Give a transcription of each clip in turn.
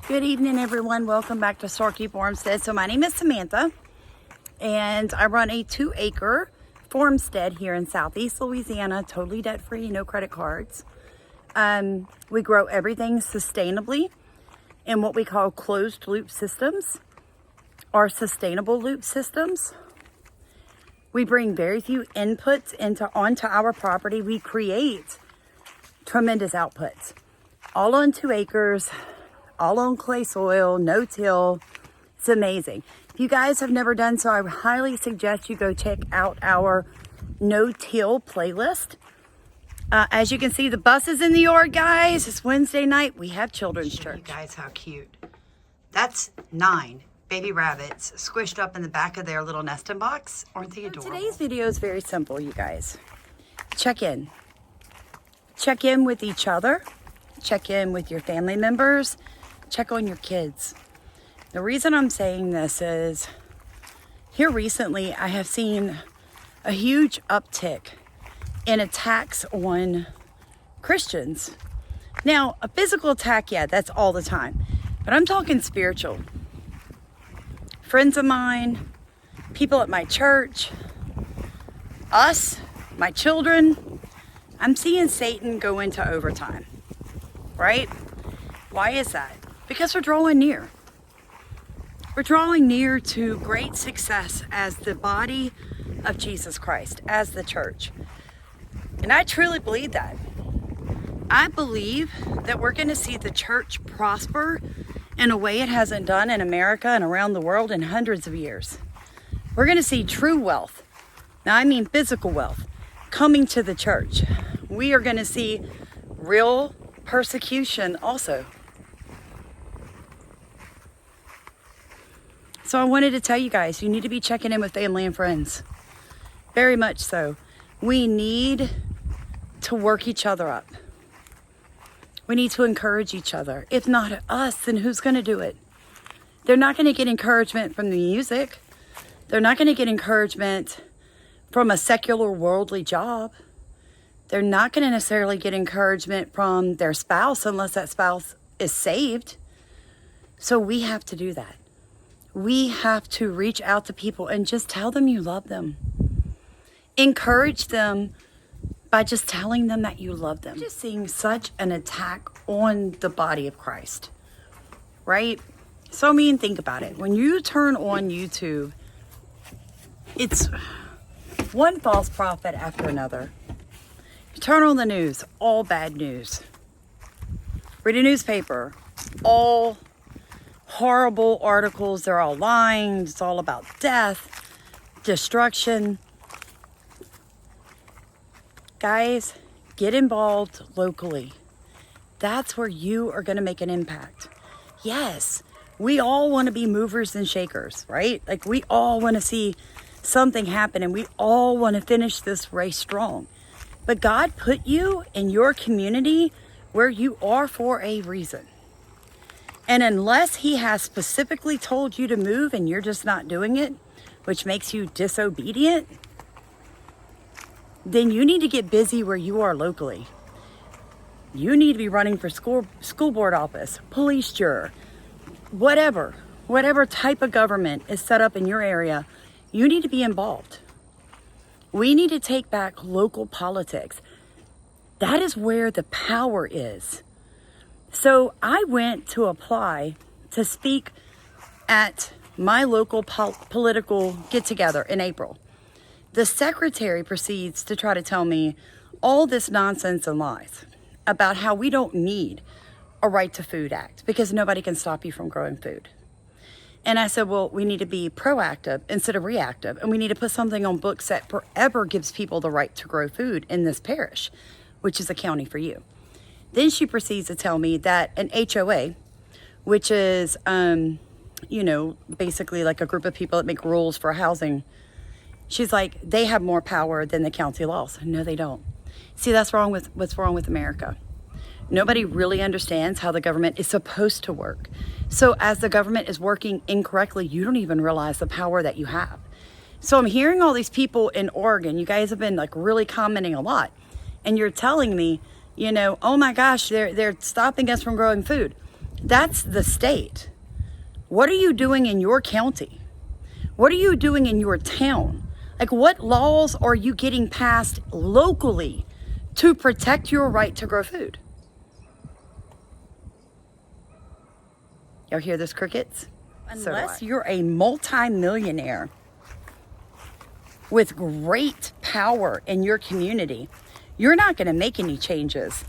Good evening, everyone. Welcome back to Storekeep Farmstead. So my name is Samantha, and I run a 2-acre farmstead here in Southeast Louisiana, totally debt-free, no credit cards. We grow everything sustainably in what we call closed loop systems or sustainable loop systems. We bring very few inputs onto our property. We create tremendous outputs, all on 2 acres, all on clay soil, no till. It's amazing. If you guys have never done so, I highly suggest you go check out our no-till playlist. As you can see, the bus is in the yard, guys. It's Wednesday night. We have children's church. You guys, how cute. That's 9 baby rabbits squished up in the back of their little nesting box. Aren't they adorable? Today's video is very simple, you guys. Check in. Check in with each other. Check in with your family members. Check on your kids. The reason I'm saying this is here recently I have seen a huge uptick in attacks on Christians. Now, a physical attack, yeah, that's all the time. But I'm talking spiritual. Friends of mine, people at my church, us, my children. I'm seeing Satan go into overtime, right? Why is that? Because we're drawing near. We're drawing near to great success as the body of Jesus Christ, as the church. And I truly believe that. I believe that we're going to see the church prosper in a way it hasn't done in America and around the world in hundreds of years. We're going to see true wealth. Now, I mean physical wealth coming to the church. We are going to see real persecution also. So I wanted to tell you guys, you need to be checking in with family and friends. Very much so. We need to work each other up. We need to encourage each other. If not us, then who's going to do it? They're not going to get encouragement from the music. They're not going to get encouragement from a secular worldly job. They're not going to necessarily get encouragement from their spouse unless that spouse is saved. So we have to do that. We have to reach out to people and just tell them you love them. Encourage them by just telling them that you love them. I'm just seeing such an attack on the body of Christ, right? So I mean, think about it. When you turn on YouTube, it's one false prophet after another. You turn on the news, all bad news. Read a newspaper, all horrible articles. They're all lying. It's all about death, destruction. Guys, get involved locally. That's where you are going to make an impact. Yes, we all want to be movers and shakers, right? Like we all want to see something happen and we all want to finish this race strong. But God put you in your community where you are for a reason. And unless He has specifically told you to move and you're just not doing it, which makes you disobedient, then you need to get busy where you are locally. You need to be running for school board office, police juror, whatever type of government is set up in your area, you need to be involved. We need to take back local politics. That is where the power is. So I went to apply to speak at my local political get-together in April. The secretary proceeds to try to tell me all this nonsense and lies about how we don't need a Right to Food Act because nobody can stop you from growing food. And I said, well, we need to be proactive instead of reactive. And we need to put something on books that forever gives people the right to grow food in this parish, which is a county for you. Then she proceeds to tell me that an HOA, which is, basically like a group of people that make rules for housing, she's like, they have more power than the county laws. No, they don't. See, that's what's wrong with America. Nobody really understands how the government is supposed to work. So as the government is working incorrectly, you don't even realize the power that you have. So I'm hearing all these people in Oregon, you guys have been like really commenting a lot. And you're telling me, oh my gosh, they're stopping us from growing food. That's the state. What are you doing in your county? What are you doing in your town? Like, what laws are you getting passed locally to protect your right to grow food? Y'all hear those crickets? Unless you're a multi-millionaire with great power in your community, you're not going to make any changes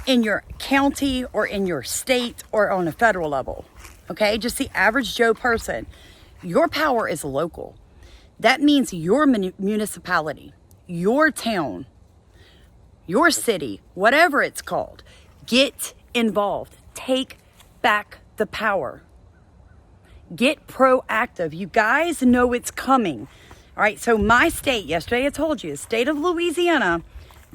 in your county or in your state or on a federal level. Okay, just the average Joe person. Your power is local. That means your municipality, your town, your city, whatever it's called. Get involved. Take back the power. Get proactive. You guys know it's coming. All right, so my state, yesterday I told you, the state of Louisiana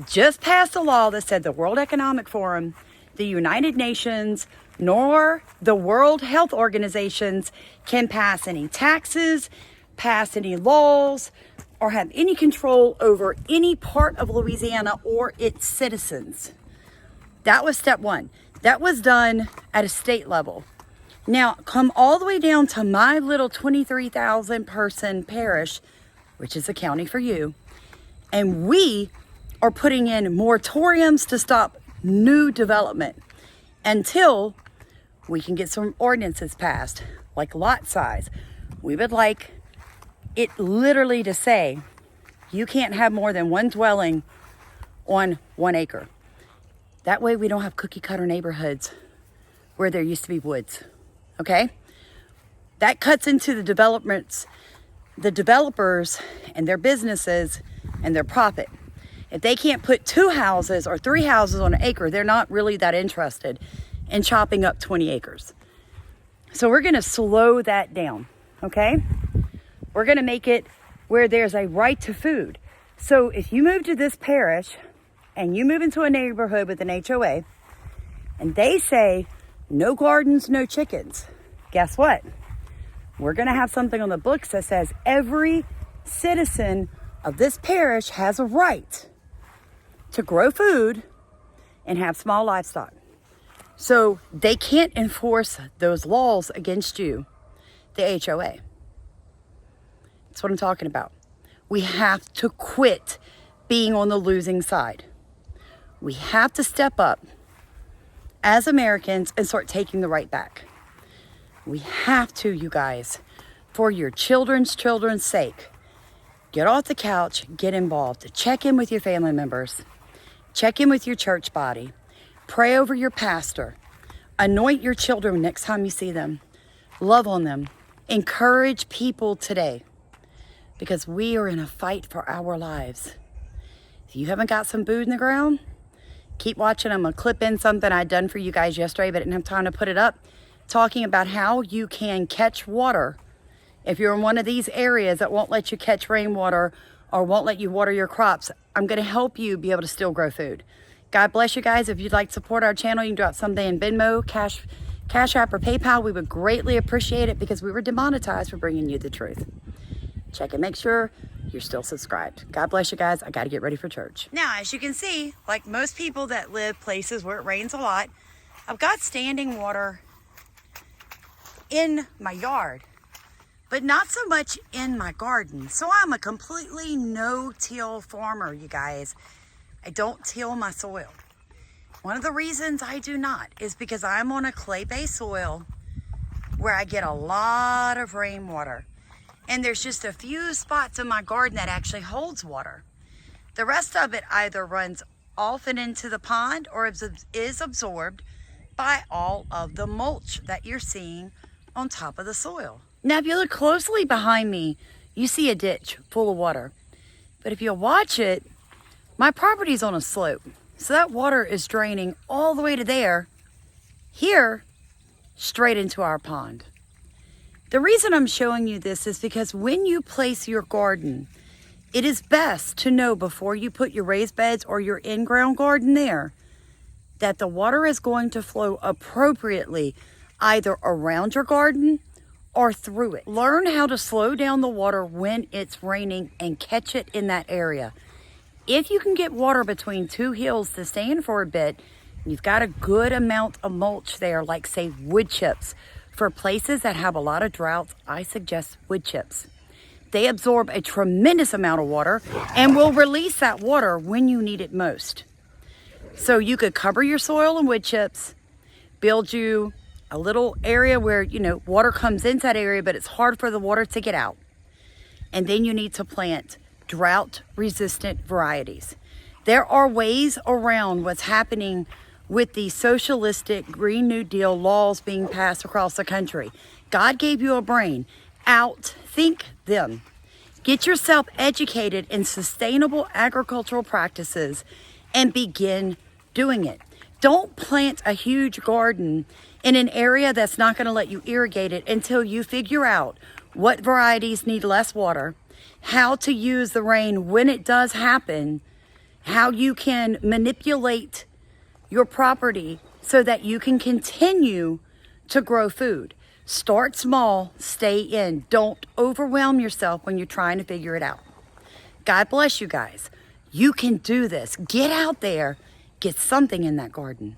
just passed a law that said the World Economic Forum, the United Nations, nor the World Health Organizations can pass any taxes, pass any laws, or have any control over any part of Louisiana or its citizens. That was step one. That was done at a state level. Now, come all the way down to my little 23,000 person parish, which is a county for you, and we are putting in moratoriums to stop new development until we can get some ordinances passed, like lot size. We would like it literally to say you can't have more than one dwelling on 1 acre. That way we don't have cookie cutter neighborhoods where there used to be woods, okay? That cuts into the developers and their businesses and their profit. If they can't put 2 houses or 3 houses on an acre, they're not really that interested in chopping up 20 acres. So we're gonna slow that down, okay? We're gonna make it where there's a right to food. So if you move to this parish and you move into a neighborhood with an HOA and they say no gardens, no chickens, guess what? We're gonna have something on the books that says every citizen of this parish has a right to grow food and have small livestock. So they can't enforce those laws against you, the HOA. That's what I'm talking about. We have to quit being on the losing side. We have to step up as Americans and start taking the right back. We have to, you guys, for your children's sake. Get off the couch, get involved. Check in with your family members. Check in with your church body. Pray over your pastor. Anoint your children next time you see them. Love on them. Encourage people today because we are in a fight for our lives. If you haven't got some food in the ground, keep watching. I'm going to clip in something I done for you guys yesterday, but I didn't have time to put it up, talking about how you can catch water if you're in one of these areas that won't let you catch rainwater or won't let you water your crops. I'm going to help you be able to still grow food. God bless you guys. If you'd like to support our channel, you can drop something in Venmo, Cash App, or PayPal. We would greatly appreciate it because we were demonetized for bringing you the truth. Check and make sure you're still subscribed. God bless you guys. I got to get ready for church. Now, as you can see, like most people that live places where it rains a lot, I've got standing water in my yard, but not so much in my garden. So I'm a completely no-till farmer, you guys. I don't till my soil. One of the reasons I do not is because I'm on a clay-based soil where I get a lot of rainwater. And there's just a few spots in my garden that actually holds water. The rest of it either runs off and into the pond or is absorbed by all of the mulch that you're seeing on top of the soil. Now, if you look closely behind me, you see a ditch full of water. But if you watch it, my property's on a slope. So that water is draining all the way to there, here, straight into our pond. The reason I'm showing you this is because when you place your garden, it is best to know before you put your raised beds or your in-ground garden there that the water is going to flow appropriately either around your garden or through it. Learn how to slow down the water when it's raining and catch it in that area. If you can get water between 2 hills to stand for a bit, You've got a good amount of mulch there, like say wood chips. For places that have a lot of droughts, I suggest wood chips. They absorb a tremendous amount of water and will release that water when you need it most. So you could cover your soil in wood chips, build you a little area where, water comes into that area, but it's hard for the water to get out. And then you need to plant drought-resistant varieties. There are ways around what's happening with the socialistic Green New Deal laws being passed across the country. God gave you a brain. Outthink them. Get yourself educated in sustainable agricultural practices and begin doing it. Don't plant a huge garden in an area that's not going to let you irrigate it until you figure out what varieties need less water, how to use the rain when it does happen, how you can manipulate your property so that you can continue to grow food. Start small, stay in. Don't overwhelm yourself when you're trying to figure it out. God bless you guys. You can do this. Get out there, get something in that garden.